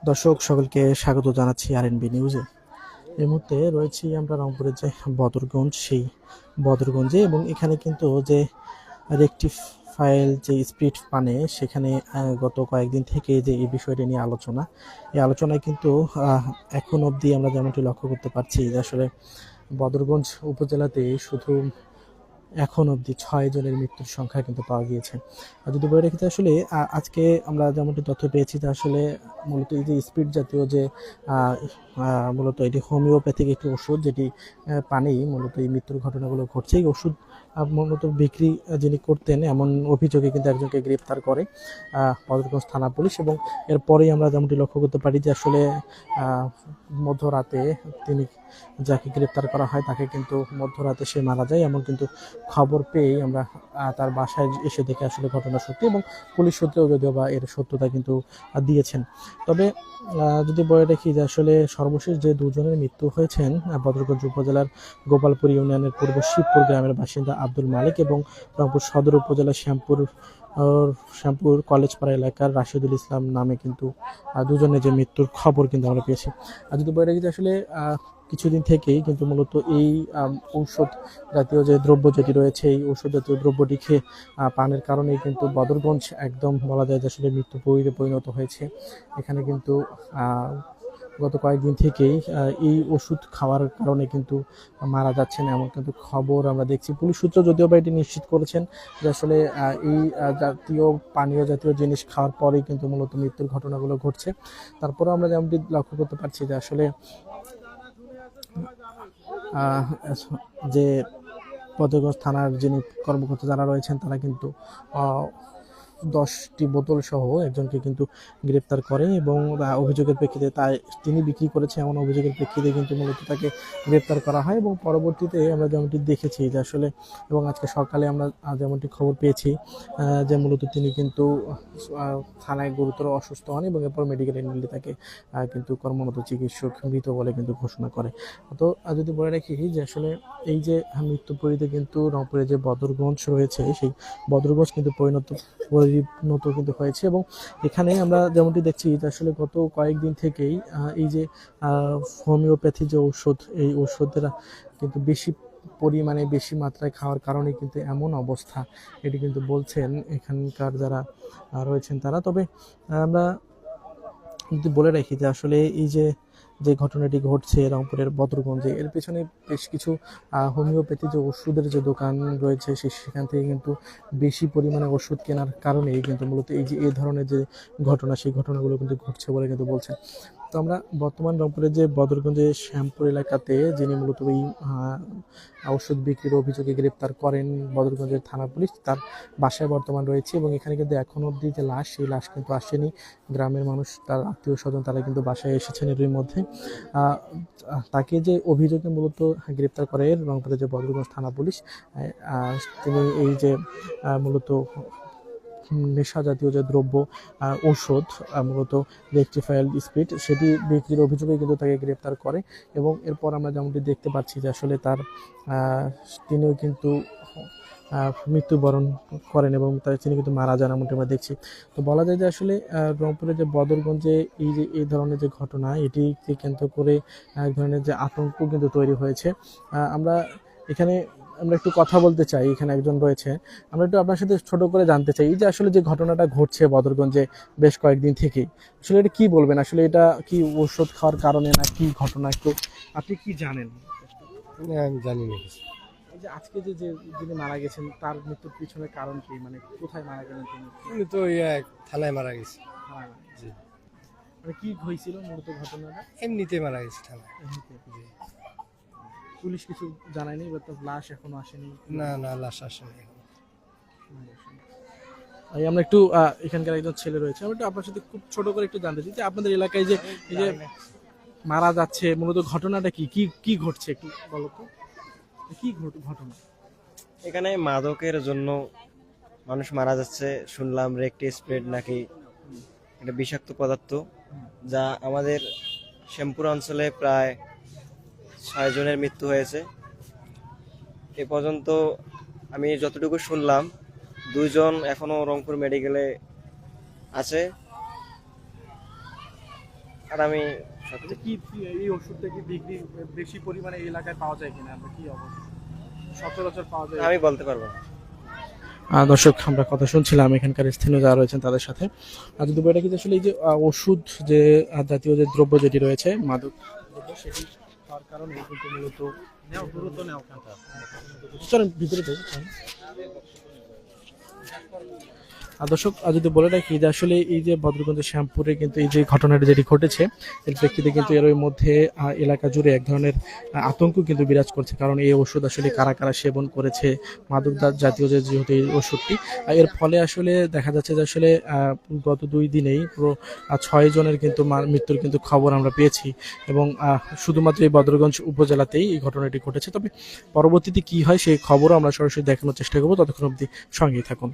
দর্শক সকলকে স্বাগত জানাচ্ছি আরএনবি নিউজে। এই মুহূর্তে রয়েছি আমরা রংপুরের যে বদরগঞ্জ, সেই বদরগঞ্জে, এবং এখানে কিন্তু যে রেকটিফাইল যে স্পিড পানে সেখানে গত কয়েকদিন থেকে যে এই বিষয়টি নিয়ে আলোচনা, এই আলোচনায় কিন্তু এখন অবধি আমরা যেমনটি লক্ষ্য করতে পারছি যে আসলে বদরগঞ্জ উপজেলাতে শুধু এখন অবধি ৬ জনের মৃত্যুর সংখ্যা কিন্তু পাওয়া গিয়েছে। আর যদি বলে রেখেছি আসলে আজকে আমরা যেমনটি তথ্য পেয়েছি যে আসলে মূলত এই যে স্পিড জাতীয় যে আহ, মূলত এটি হোমিওপ্যাথিক একটি ওষুধ, যেটি পানেই মূলত এই মৃত্যুর ঘটনাগুলো ঘটছে। এই ওষুধ মূলত বিক্রি যিনি করতেন এমন অভিযোগে কিন্তু একজনকে গ্রেপ্তার করে বদরগঞ্জ থানা পুলিশ, এবং এরপরেই আমরা যেমনটি লক্ষ্য করতে পারি যে আসলে মধ্যরাতে তিনি যাকে গ্রেপ্তার করা হয় তাকে কিন্তু মধ্যরাতে সে মারা যায়, এমন কিন্তু খবর পেয়েই আমরা তার বাসায় এসে দেখে আসলে ঘটনা সত্যি, এবং পুলিশ সূত্রেও যদিও বা এর সত্যতা কিন্তু দিয়েছেন। তবে যদি বলে রাখি যে আসলে সর্বশেষ যে দুজনের মৃত্যু হয়েছেন বদরগঞ্জ উপজেলার গোপালপুর ইউনিয়নের পূর্ব শিবপুর গ্রামের বাসিন্দা আব্দুল মালিক এবং রংপুর সদর উপজেলার শ্যামপুর কলেজপাড়া এলাকার রাশিদুল ইসলাম নামে কিন্তু দুজনের যে মৃত্যুর খবর কিন্তু আমরা পেয়েছি। আর যদি বলে রাখি যে আসলে কিছুদিন থেকেই কিন্তু মূলত এই ঔষধ জাতীয় যে দ্রব্য যেটি রয়েছে, এই ঔষধ জাতীয় দ্রব্যটি খেয়ে পানের কারণেই কিন্তু বদরগঞ্জ একদম বলা যায় যে আসলে মৃত্যুপুরীতে পরিণত হয়েছে। এখানে কিন্তু গত কয়েকদিন থেকেই এই ওষুধ খাওয়ার কারণে কিন্তু মারা যাচ্ছেন এমন কিন্তু খবর আমরা দেখছি। পুলিশ সূত্র যদিও বা এটি নিশ্চিত করেছেন যে আসলে এই জাতীয় পানীয় জাতীয় জিনিস খাওয়ার পরেই কিন্তু মূলত মৃত্যুর ঘটনাগুলো ঘটছে। তারপরেও আমরা যেমনটি লক্ষ্য করতে পারছি যে আসলে আহ, যে বদরগঞ্জ থানার যিনি কর্মকর্তা যারা রয়েছেন তারা কিন্তু আহ, 10টি বোতল সহ একজনকে কিন্তু গ্রেপ্তার করে, এবং অভিযোগের প্রেক্ষিতে তিনি বিক্রি করেছে এমন অভিযোগের প্রেক্ষিতে কিন্তু মূলত তাকে গ্রেপ্তার করা হয়। এবং পরবর্তীতে আমরা যেমনটি দেখেছি যে আসলে, এবং আজকে সকালে আমরা যেমনটি খবর পেয়েছি যে মূলত তিনি কিন্তু থানায় গুরুতর অসুস্থ হন, এবং এরপর মেডিকেলে নিলে তাকে কিন্তু কর্মরত চিকিৎসক মৃত বলে কিন্তু ঘোষণা করে। তো যদি বলে রাখি যে আসলে এই যে মৃত্যুপুরীতে কিন্তু রংপুরে যে বদরগঞ্জ রয়েছে, সেই বদরগঞ্জ কিন্তু পরিণত কিন্তু হয়েছে। এবং এখানে আমরা যেমনটি দেখছি যে আসলে গত কয়েকদিন থেকেই এই যে হোমিওপ্যাথি যে ঔষধ, এই ঔষধের কিন্তু বেশি পরিমাণে বেশি মাত্রায় খাওয়ার কারণে কিন্তু এমন অবস্থা, এটি কিন্তু বলছেন এখানকার যারা রয়েছেন তারা। তবে আমরা যদি বলে রাখি যে আসলে এই যে যে ঘটনাটি ঘটছে রংপুরের বদরগঞ্জে, এর পেছনে বেশ কিছু হোমিওপ্যাথি যে ওষুধের যে দোকান রয়েছে সেখান থেকে কিন্তু বেশি পরিমাণে ওষুধ কেনার কারণেই কিন্তু মূলত এই যে এই ধরনের যে ঘটনা, সেই ঘটনাগুলো কিন্তু ঘটছে বলে কিন্তু বলছে। তো আমরা বর্তমান রংপুরের যে বদরগঞ্জে শ্যামপুর এলাকাতে যিনি মূলত এই ঔষধ বিক্রির অভিযোগে গ্রেপ্তার করেন বদরগঞ্জের থানা পুলিশ, তার বাসায় বর্তমান রয়েছে, এবং এখানে কিন্তু এখন অবধি যে লাশ, সেই লাশ কিন্তু আসেনি। গ্রামের মানুষ, তার আত্মীয় স্বজন তারা কিন্তু বাসায় এসেছেন এর মধ্যে। তাকে যে অভিযোগে মূলত গ্রেপ্তার করে রংপুরের যে বদরগঞ্জ থানা পুলিশ, তিনি এই যে মূলত নেশা জাতীয় যে দ্রব্য ঔষধ মূলত রেকটিফাইল স্পিড, সেটি বিক্রির অভিযোগে কিন্তু তাকে গ্রেপ্তার করে। এবং এরপর আমরা যেমনটি দেখতে পাচ্ছি যে আসলে তার তিনিও কিন্তু মৃত্যুবরণ করেন, এবং তিনি কিন্তু মারা যান এমনটি আমরা দেখছি। তো বলা যায় যে আসলে রংপুরের যে বদরগঞ্জে এই যে এই ধরনের যে ঘটনা, এটিকে কেন্দ্র করে এক ধরনের যে আতঙ্ক কিন্তু তৈরি হয়েছে। আমরা এখানে আমরা একটু কথা বলতে চাই, এখানে একজন রয়েছে, আমরা একটু আপনার সাথে ছোট করে জানতে চাই এই যে আসলে যে ঘটনাটা ঘটছে বদরগঞ্জে বেশ কয়েকদিন থেকেই, আসলে এটা কি বলবেন? আসলে এটা কি ওষুধ খাওয়ার কারণে না কি ঘটনা, একটু আপনি কি জানেন? আমি জানি না কিছু। এই যে আজকে যে যিনি মারা গেছেন তার মৃত্যুর পিছনে কারণ কি, মানে কোথায় মারা গেলেন তিনি? উনি তো থানায় মারা গেছে। মারা গেলেন। জি। মানে কি হয়েছিল মূলত ঘটনাটা? এমনিতে মারা গেছে থানায়। এমনিতে? জি। পুলিশ কিছু জানায়নি বা তার লাশ এখনো আসেনি? না না, লাশ আসেনি এখন। এই আমরা একটু এখানকার একজন ছেলে রয়েছে, আমি একটু আপনার সাথে খুব ছোট করে একটু জানতে চাই যে আপনাদের এলাকায় যে এই যে মারা যাচ্ছে, মূলত ঘটনাটা কি কি কি ঘটছে একটু বলো তো, কি ঘটনা? এখানে মাদকের জন্য মানুষ মারা যাচ্ছে শুনলাম। রেকটি স্প্রেড নাকি একটা বিষাক্ত পদার্থ, যা আমাদের শ্যামপুর অঞ্চলে প্রায় 6 জনের মৃত্যু হয়েছে এ পর্যন্ত। আমি যতটুকু শুনলাম 2 জন এখনো রংপুর মেডিকেলে আছে। আর আমি সত্যি কি এই ওষুধটা কি বিক্রি বেশি পরিমাণে এই এলাকায় পাওয়া যায় কিনা আমরা কি অবস্থা সচরাচর পাওয়া যায় আমি বলতে পারবো না। দর্শক আমরা কথা শুনছিলাম এখানকার স্থানীয় যারা রয়েছেন তাদের সাথে। আর যদি বলে কি যে আসলে এই যে ওষুধ যে জাতীয় যে দ্রব্য যেটি রয়েছে মাদক দ্রব্য, সেটি তার কারণে কিন্তু মূলত দ্রুত নেওয়া চলেন ভিতরে যাই। আর দর্শক যদি বলে রাখি যে আসলে এই যে বদরগঞ্জ শ্যামপুরে কিন্তু এই যে ঘটনাটা যেটি ঘটেছে এর প্রেক্ষিতে কিন্তু এর মধ্যে এলাকা জুড়ে এক ধরনের আতঙ্ক কিন্তু বিরাজ করছে, কারণ এই ওষুধ আসলে কারা কারা সেবন করেছে, মাদক জাতীয় যে যেহেতু এই ওষুধটি, এর ফলে আসলে দেখা যাচ্ছে যে আসলে গত 2 দিনেই পুরো 6 জনের কিন্তু মৃত্যুর কিন্তু খবর আমরা পেয়েছি, এবং শুধুমাত্র এই বদরগঞ্জ উপজেলাতেই এই ঘটনাটি ঘটেছে। তবে পরবর্তীতে কি হয় সেই খবরও আমরা সরাসরি দেখানোর চেষ্টা করবো, ততক্ষণ অবধি সঙ্গেই থাকুন।